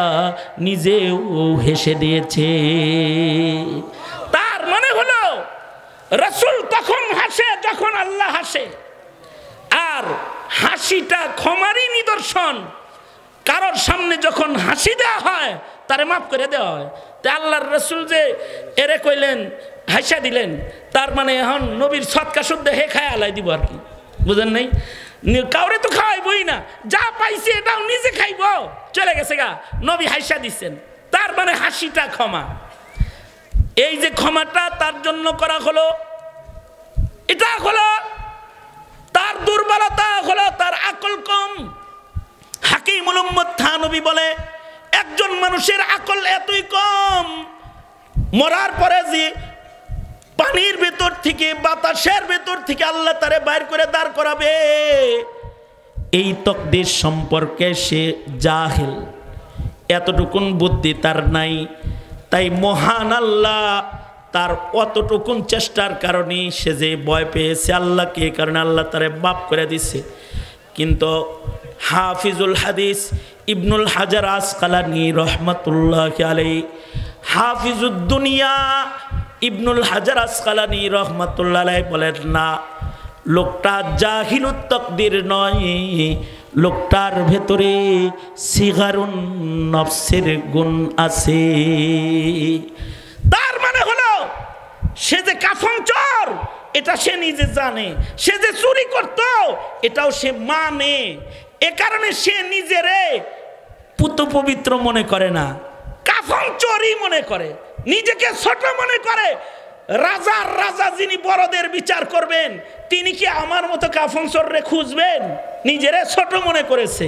নিজেও হেসে দিয়েছে। তার মানে হলো রাসূল তখন হাসে যখন আল্লাহ হাসে, আর হাসিটা ক্ষমারই নিদর্শন। কারোর সামনে যখন হাসি দেওয়া হয় তারে মাফ করে দেওয়া হয়। তা আল্লাহর রাসূল যে এরে কইলেন, হাসা দিলেন, তার মানে এখন নবীর সৎকা শুদ্ধ হে খায় আলাই দিব আর কি, বুঝেন নাই? কাউরে তো খাওয়াইবই না, যা পাইছে এটাও নিজে খাইব, চলে গেছে গা, নবী হাসা দিচ্ছেন, তার মানে হাসিটা ক্ষমা। এই যে ক্ষমাটা তার জন্য করা হলো, এটা হলো তার দুর্বলতা, হলো তার আকল কম। হাকিমুল উম্মত থানবী বলে, একজন মানুষের আকল এতই কম, মরার পরে যে পানির ভেতর থেকে, বাতাসের ভেতর থেকে আল্লাহ তারে বাইর করে দাঁড় করাবে, এই তকদির সম্পর্কে সে জাহেল, এতটুকুন বুদ্ধি তার নাই। তাই মহান আল্লাহ তার অতটুকুন চেষ্টার কারণে সে যে ভয় পেয়েছে আল্লাহকে, এই কারণে আল্লাহ তারে মাফ করে দিছে। কিন্তু হাফিজুল হাদিস ইবনুল হাজার আসকালানী রহমাতুল্লাহ আলাইহি, হাফিজুদ দুনিয়া ইবনুল হাজার আসকালানী রহমাতুল্লাহ আলাইহি বলেন, না, লোকটা জাহিলুত তাকদীর নয়, লোকটার ভেতরে সিগারুন নফসের গুণ আছে। তার মানে হলো সে যে কাফন চোর এটা সে নিজে জানে, সে যে চুরি করত এটাও সে মানে, এ কারণে সে নিজেরে পুত পবিত্র মনে করে না, কাফন চোরই মনে করে, নিজেকে ছোট মনে করে। রাজার রাজা যিনি বড়দের বিচার করবেন, তিনি কি আমার মতো কাফন চোররে খুঁজবেন? নিজেরে ছোট মনে করেছে,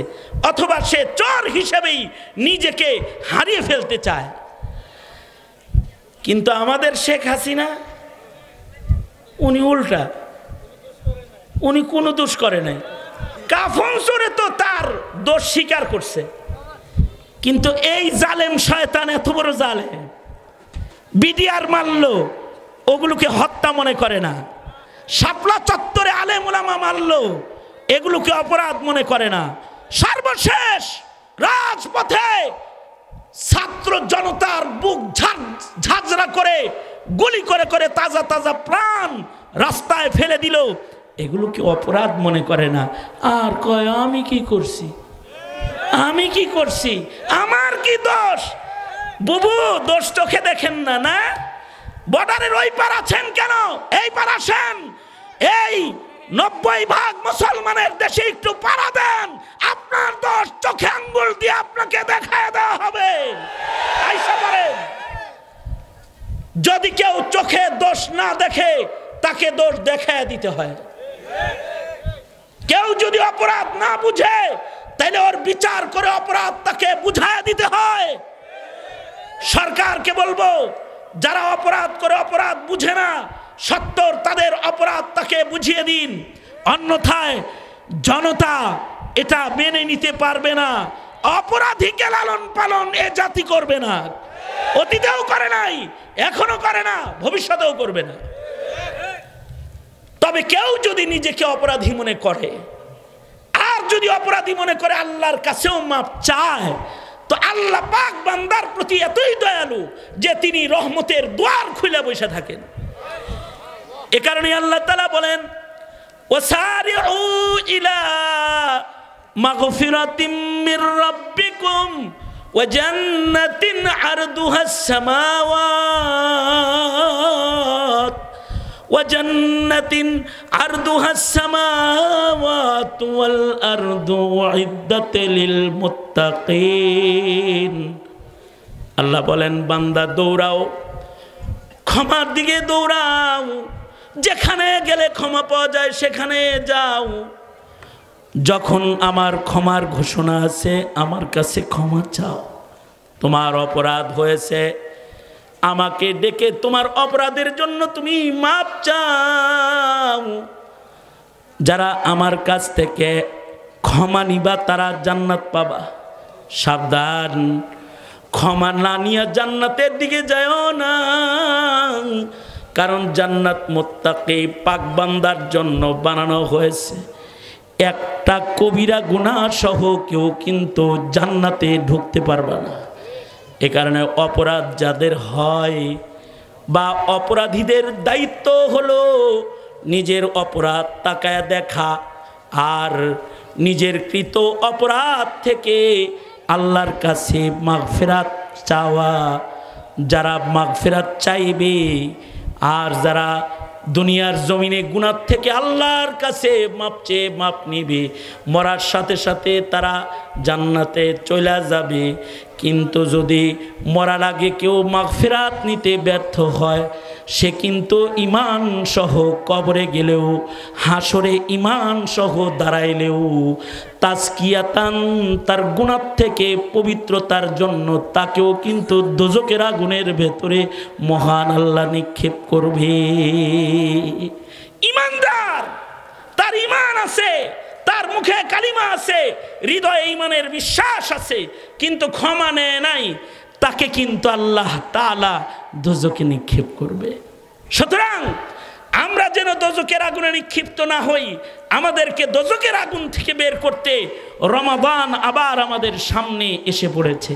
অথবা সে চোর হিসেবেই নিজেকে হারিয়ে ফেলতে চায়। কিন্তু আমাদের শেখ হাসিনা উনি উল্টা, উনি কোনো দোষ করে নাই, কাফন চোরে তো তার দোষ স্বীকার করছে। কিন্তু এই জালেম শয়তান এত বড় জালেম, বিডিআর মারলো, ওগুলোকে হত্যা মনে করে না। শাপলা চত্বরে আলেম ওলামা মারলো, এগুলোকে অপরাধ মনে করে না। সর্বশেষ রাজপথে ছাত্র জনতার বুক ঝাঁঝরা করে গুলি করে করে তাজা তাজা প্রাণ রাস্তায় ফেলে দিল, এগুলোকে অপরাধ মনে করে না। আর কয় আমি কি করছি, আমি কি করছি, আমার কি দোষ? বুবু, দোষ চোখে দেখেন না, না বর্ডারের ওই পার আছেন কেন, এই পার আসেন। এই 90% মুসলমানের দেশে একটু পাড়া দেন, আপনার দোষ চোখে আঙ্গুল দিয়ে আপনাকে দেখায় দেওয়া হবে। আইসা পারেন, যদি কেউ চোখে দোষ না দেখে তাকে দোষ দেখায় দিতে হয়। কেউ যদি অপরাধ না বুঝে তাহলে ওর বিচার করে অপরাধ তাকে বুঝায় দিতে হয়। সরকারকে বলবো, যারা অপরাধ করে অপরাধ বুঝে না, সত্তর তাদের অপরাধ তাকে বুঝিয়ে দিন, অন্যথায় জনতা এটা মেনে নিতে পারবে না। অপরাধীকে লালন পালন এ জাতি করবে না, অতীতেও করে নাই, এখনো করে না, ভবিষ্যতেও করবে না। তবে কেউ যদি নিজেকে অপরাধী মনে করে, আর যদি অপরাধী মনে করে আল্লাহর কাছেও মাপ চায়, তো আল্লাহ পাক বান্দার প্রতি এতই দয়ালু যে তিনি রহমতের দ্বার খুলে বসে থাকেন। এ কারণে আল্লাহ তাআলা বলেন, ওয়াসারিউ ইলা মাগফিরাতিম মির রাব্বিকুম ওয়া জান্নাতিন আরদুহাস সামাওয়াত ওয়া জান্নাতিন আরদুহাস সামাওয়াত ওয়াল আরদু উইদ্দাত লিল মুত্তাকিন। আল্লাহ বলেন, বান্দা দৌড়াও, ক্ষমার দিকে দৌড়াও, যেখানে গেলে ক্ষমা পাওয়া যায় সেখানে যাও। যখন আমার ক্ষমার ঘোষণা আছে, আমার কাছে ক্ষমা চাও। তোমার অপরাধ হয়েছে, আমাকে ডেকে তোমার অপরাধের জন্য তুমি মাপ চাও। যারা আমার কাছ থেকে ক্ষমা নিবা তারা জান্নাত পাবা। সাবধান, ক্ষমা না নিয়ে জান্নাতের দিকে যাও না, কারণ জান্নাত মুত্তাকি পাক বান্দার জন্য বানানো হয়েছে। একটা কবিরা গুনাহ সহ কেউ কিন্তু জান্নাতে ঢুকতে পারবে না। এ কারণে অপরাধ যাদের হয় বা অপরাধীদের দায়িত্ব হলো নিজের অপরাধ তাকায় দেখা আর নিজের কৃত অপরাধ থেকে আল্লাহর কাছে মাগফিরাত চাওয়া। যারা মাগফিরাত চাইবে আর যারা দুনিয়ার জমিনে গুনাহ থেকে আল্লাহর কাছে মাপ চেয়ে মাপ নিবে, মরার সাথে সাথে তারা জান্নাতে চলে যাবে। কিন্তু যদি মরার আগে কেউ মাগফিরাত নিতে ব্যর্থ হয়, সে কিন্তু ঈমান সহ কবরে গেলেও, হাসরে ঈমান সহ দাঁড়াইলেও তাজকিয়াতান তার গুনাহ থেকে পবিত্রতার জন্য তাকেও কিন্তু দোজকের আগুনের ভেতরে মহান আল্লাহ নিক্ষেপ করবে। ঈমানদার, তার ঈমান আছে, তার মুখে কালিমা আছে, হৃদয়ে ঈমানের বিশ্বাস আছে, কিন্তু ক্ষমা নেয় নাই, তাকে কিন্তু আল্লাহ তাআলা দোজকে নিক্ষেপ করবে। সুতরাং আমরা যেন দোজকের আগুনে নিক্ষিপ্ত না হই, আমাদেরকে দোজকের আগুন থেকে বের করতে রমাদান আবার আমাদের সামনে এসে পড়েছে।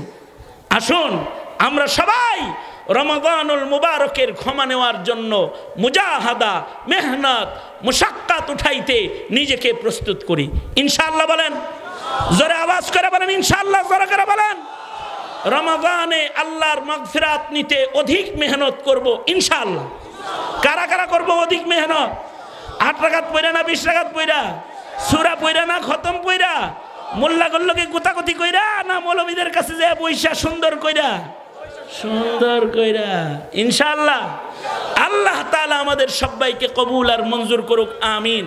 আসুন আমরা সবাই রমাদানুল মুবারকের ক্ষমা নেওয়ার জন্য মুজাহাদা, মেহনত, মুশাক্কাত উঠাইতে নিজেকে প্রস্তুত করি। ইনশাআল্লাহ বলেন, জোরে আওয়াজ করে বলেন ইনশাআল্লাহ, জোরে করে বলেন। রমাদানে আল্লাহর মাগফিরাত নিতে অধিক মেহনত করব ইনশাআল্লাহ। কারা কারা করব অধিক মেহনত? 8 রাকাত পড়া না 20 রাকাত পড়া? সূরা পড়া না খতম পড়া? মোল্লা গল্লকে গুতাগুতি কইরা না মৌলবীদের কাছে যায় বইসা সুন্দর কইরা? সুন্দর কইরা ইনশাআল্লাহ। আল্লাহ তাআলা আমাদের সবাইকে কবুল আর মঞ্জুর করুক, আমিন।